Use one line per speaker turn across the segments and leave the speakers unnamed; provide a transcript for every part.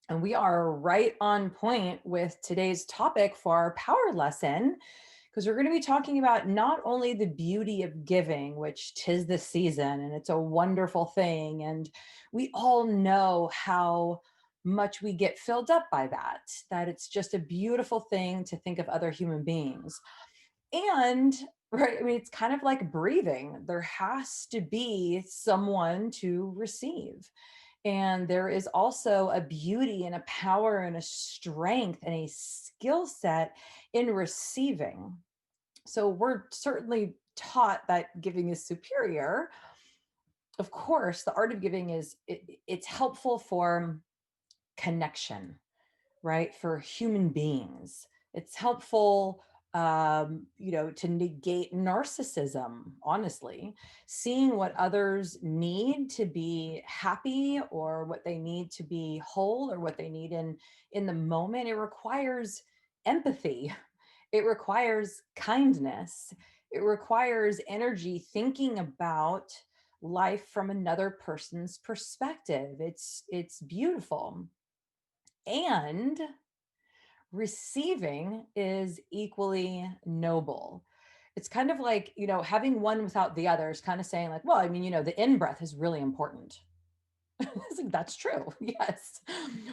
And we are right on point with today's topic for our power lesson, because we're going to be talking about not only the beauty of giving, which 'tis the season and it's a wonderful thing. And we all know how much we get filled up by that it's just a beautiful thing to think of other human beings. And right, I mean, it's kind of like breathing. There has to be someone to receive. And there is also a beauty and a power and a strength and a skill set in receiving. So we're certainly taught that giving is superior. Of course, the art of giving it's helpful for connection, right? For human beings. It's helpful, to negate narcissism, honestly. Seeing what others need to be happy, or what they need to be whole, or what they need in the moment, it requires empathy. It requires kindness. It requires energy thinking about life from another person's perspective. It's beautiful. And receiving is equally noble. It's kind of like, having one without the other is kind of saying, like, well, I mean, the in breath is really important. It's like, that's true. Yes.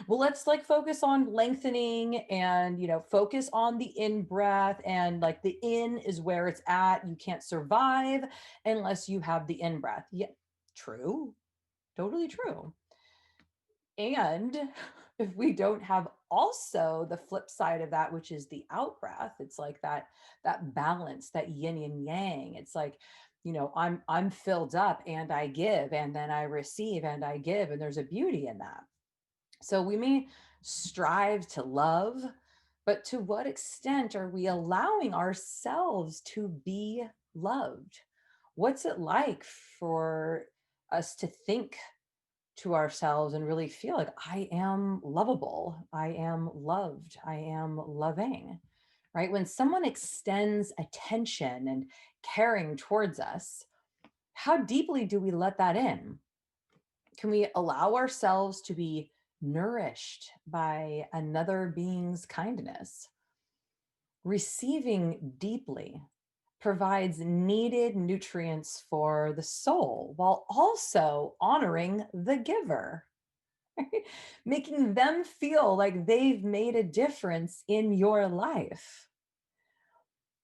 Well, let's like focus on lengthening and, focus on the in breath. And like the in is where it's at. You can't survive unless you have the in breath. Yeah. True. Totally true. And if we don't have also the flip side of that, which is the out breath, it's like that balance, that yin and yang. It's like, I'm filled up and I give, and then I receive and I give, and there's a beauty in that. So we may strive to love, but to what extent are we allowing ourselves to be loved? What's it like for us to think to ourselves and really feel like I am lovable, I am loved, I am loving, right? When someone extends attention and caring towards us, how deeply do we let that in? Can we allow ourselves to be nourished by another being's kindness? Receiving deeply provides needed nutrients for the soul while also honoring the giver. Making them feel like they've made a difference in your life.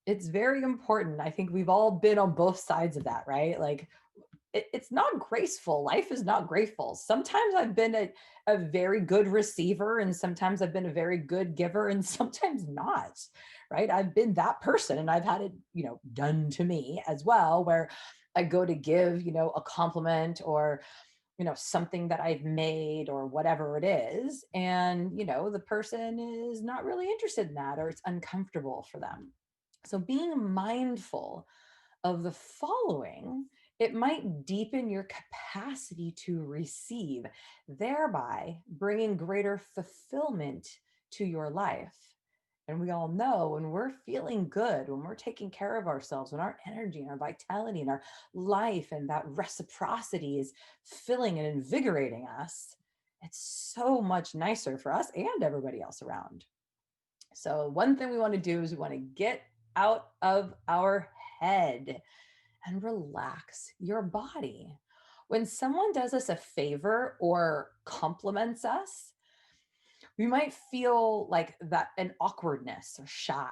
It's very important. I think we've all been on both sides of that, right? Like, it's not graceful. Life is not graceful. Sometimes I've been a very good receiver, and sometimes I've been a very good giver, and sometimes not, right? I've been that person, and I've had it, done to me as well, where I go to give, a compliment, or something that I've made, or whatever it is. And, the person is not really interested in that, or it's uncomfortable for them. So being mindful of the following, it might deepen your capacity to receive, thereby bringing greater fulfillment to your life. And we all know when we're feeling good, when we're taking care of ourselves, when our energy and our vitality and our life and that reciprocity is filling and invigorating us, it's so much nicer for us and everybody else around. So, one thing we want to do is we want to get out of our head and relax your body. When someone does us a favor or compliments us, we might feel like that an awkwardness or shy,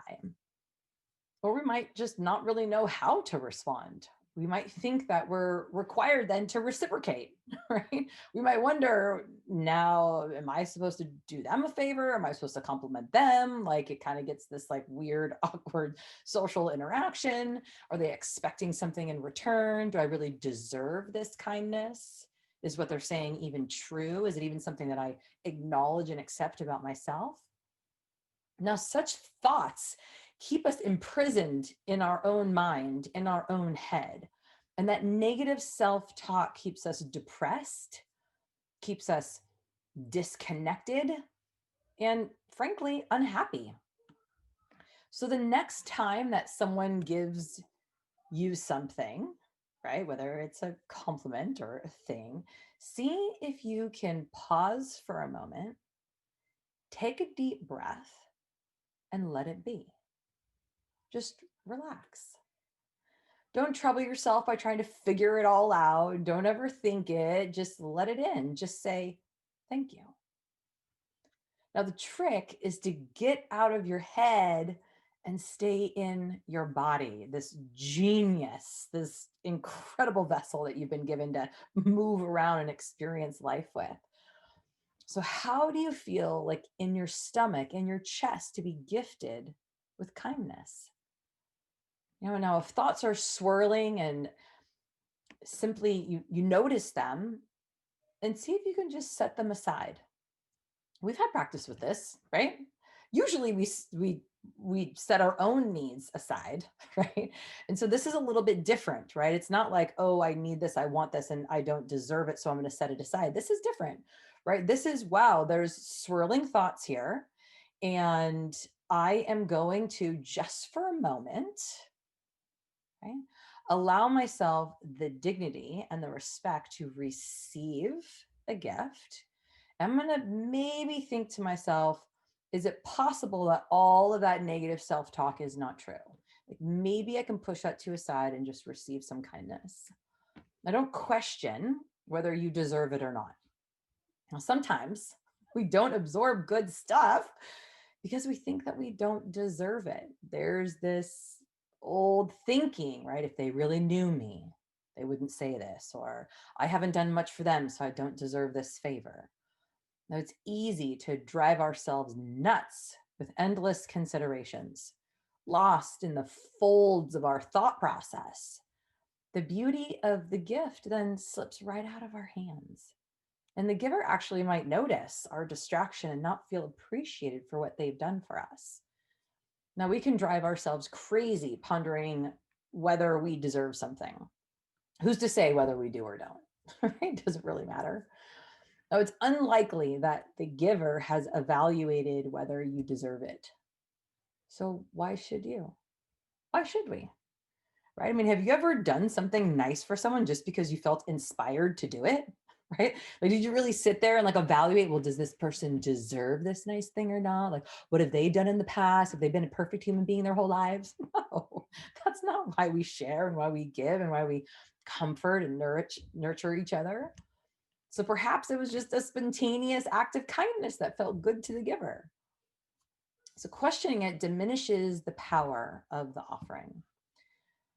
or we might just not really know how to respond. We might think that we're required then to reciprocate, right? We might wonder, now, am I supposed to do them a favor? Am I supposed to compliment them? Like, it kind of gets this like weird, awkward social interaction. Are they expecting something in return? Do I really deserve this kindness? Is what they're saying even true? Is it even something that I acknowledge and accept about myself? Now, such thoughts keep us imprisoned in our own mind, in our own head. And that negative self talk keeps us depressed, keeps us disconnected, and frankly, unhappy. So the next time that someone gives you something, right, whether it's a compliment or a thing, see if you can pause for a moment take a deep breath and let it be. Just relax. Don't trouble yourself by trying to figure it all out. Don't overthink it. Just let it in. Just say, thank you. Now, the trick is to get out of your head and stay in your body, this genius, this incredible vessel that you've been given to move around and experience life with. So, how do you feel like in your stomach, in your chest, to be gifted with kindness? Now if thoughts are swirling and simply you notice them and see if you can just set them aside. We've had practice with this, right? Usually we set our own needs aside, right? And so this is a little bit different, right? It's not like, oh, I need this, I want this, and I don't deserve it, so I'm going to set it aside. This is different, right? This is, wow, there's swirling thoughts here, and I am going to, just for a moment, right, allow myself the dignity and the respect to receive a gift. I'm going to maybe think to myself, is it possible that all of that negative self-talk is not true? Like maybe I can push that to a side and just receive some kindness. I don't question whether you deserve it or not. Now, sometimes we don't absorb good stuff because we think that we don't deserve it. There's this old thinking, right? If they really knew me, they wouldn't say this, or I haven't done much for them, so I don't deserve this favor. Now, it's easy to drive ourselves nuts with endless considerations, lost in the folds of our thought process. The beauty of the gift then slips right out of our hands. And the giver actually might notice our distraction and not feel appreciated for what they've done for us. Now, we can drive ourselves crazy pondering whether we deserve something. Who's to say whether we do or don't? Right? Doesn't really matter. Now, it's unlikely that the giver has evaluated whether you deserve it. So why should you? Why should we? Right? I mean, have you ever done something nice for someone just because you felt inspired to do it? Right? Like, did you really sit there and like evaluate, well, does this person deserve this nice thing or not? Like, what have they done in the past? Have they been a perfect human being their whole lives? No, that's not why we share and why we give and why we comfort and nurture each other. So perhaps it was just a spontaneous act of kindness that felt good to the giver. So questioning it diminishes the power of the offering.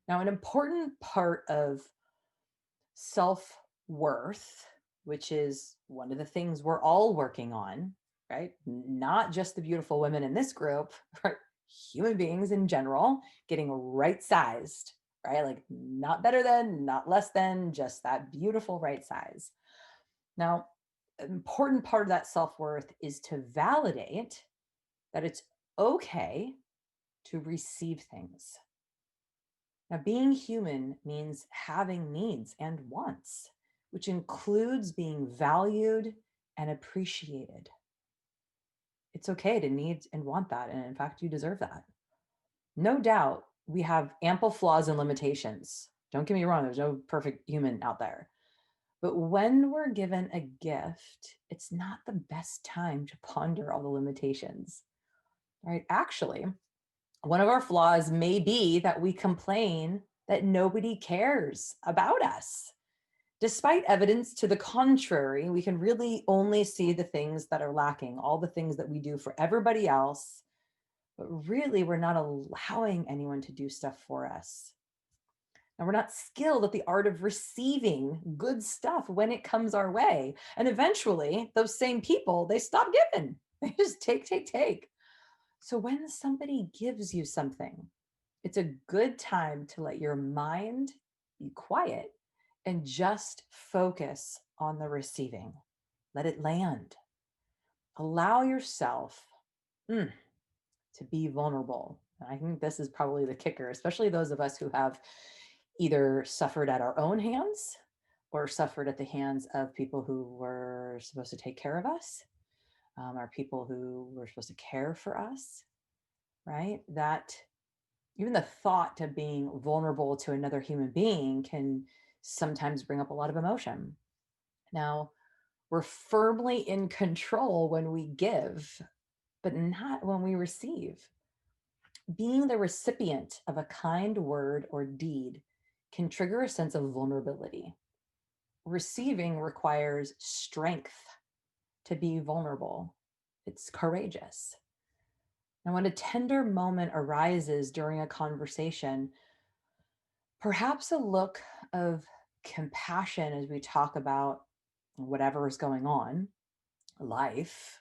Now, an important part of self-worth, which is one of the things we're all working on, right? Not just the beautiful women in this group, right? Human beings in general, getting right sized, right? Like not better than, not less than, just that beautiful right size. Now, an important part of that self-worth is to validate that it's okay to receive things. Now, being human means having needs and wants, which includes being valued and appreciated. It's okay to need and want that. And in fact, you deserve that. No doubt we have ample flaws and limitations. Don't get me wrong, there's no perfect human out there. But when we're given a gift, it's not the best time to ponder all the limitations, right? Actually, one of our flaws may be that we complain that nobody cares about us. Despite evidence to the contrary, we can really only see the things that are lacking, all the things that we do for everybody else, but really we're not allowing anyone to do stuff for us. And we're not skilled at the art of receiving good stuff when it comes our way. And eventually, those same people, they stop giving. They just take. So when somebody gives you something, it's a good time to let your mind be quiet and just focus on the receiving. Let it land. Allow yourself to be vulnerable. And I think this is probably the kicker, especially those of us who have either suffered at our own hands or suffered at the hands of people who were supposed to take care of us, or people who were supposed to care for us, right? That even the thought of being vulnerable to another human being can sometimes bring up a lot of emotion. Now, we're firmly in control when we give. but not when we receive. Being the recipient of a kind word or deed can trigger a sense of vulnerability. Receiving requires strength to be vulnerable, it's courageous. And when a tender moment arises during a conversation, perhaps a look of compassion as we talk about whatever is going on, life,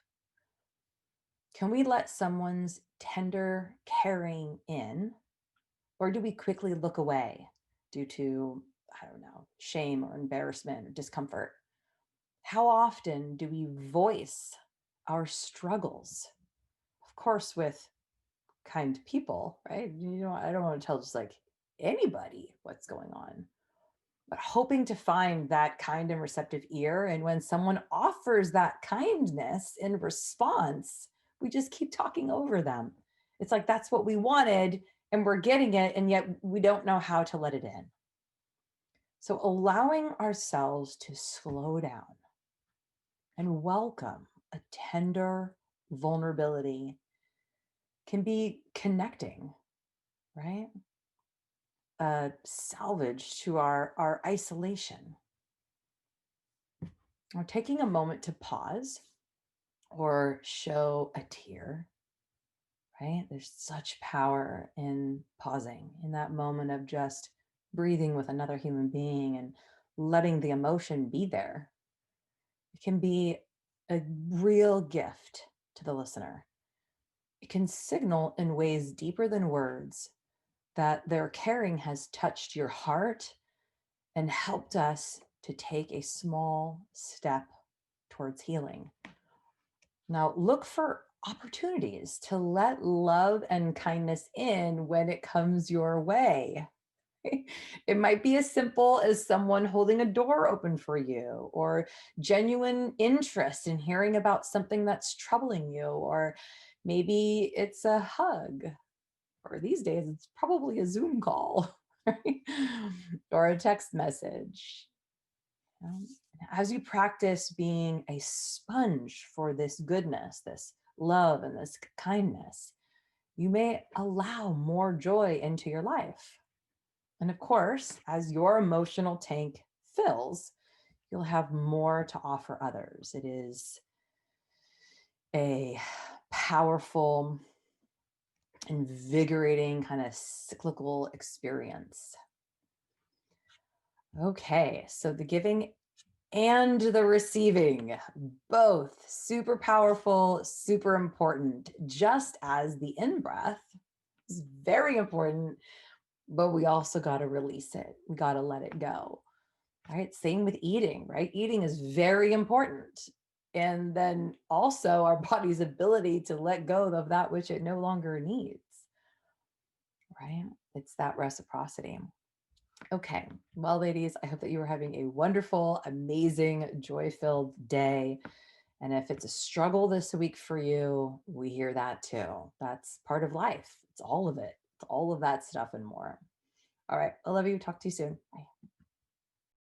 can we let someone's tender caring in, or do we quickly look away due to, I don't know, shame or embarrassment or discomfort? How often do we voice our struggles? Of course, with kind people, right? I don't want to tell just like anybody what's going on, but hoping to find that kind and receptive ear. And when someone offers that kindness in response, we just keep talking over them. It's like that's what we wanted and we're getting it, and yet we don't know how to let it in. So, allowing ourselves to slow down and welcome a tender vulnerability can be connecting, right? Salvage to our isolation. Or taking a moment to pause or show a tear, right? There's such power in pausing, in that moment of just breathing with another human being and letting the emotion be there. It can be a real gift to the listener. It can signal in ways deeper than words that their caring has touched your heart and helped us to take a small step towards healing. Now, look for opportunities to let love and kindness in when it comes your way. It might be as simple as someone holding a door open for you, or genuine interest in hearing about something that's troubling you, or maybe it's a hug, or these days it's probably a Zoom call, right? Or a text message. Um, as you practice being a sponge for this goodness, this love, and this kindness, you may allow more joy into your life. And of course, as your emotional tank fills, you'll have more to offer others. It is a powerful, invigorating, kind of cyclical experience. Okay, so the giving and the receiving, both super powerful, super important, just as the in breath is very important, but we also got to release it. We got to let it go. All right. Same with eating, right? Eating is very important. And then also our body's ability to let go of that which it no longer needs, right? It's that reciprocity. Okay. Well, ladies, I hope that you are having a wonderful, amazing, joy filled day. And if it's a struggle this week for you, we hear that too. That's part of life. It's all of it. It's all of that stuff and more. All right. I love you. Talk to you soon. Bye.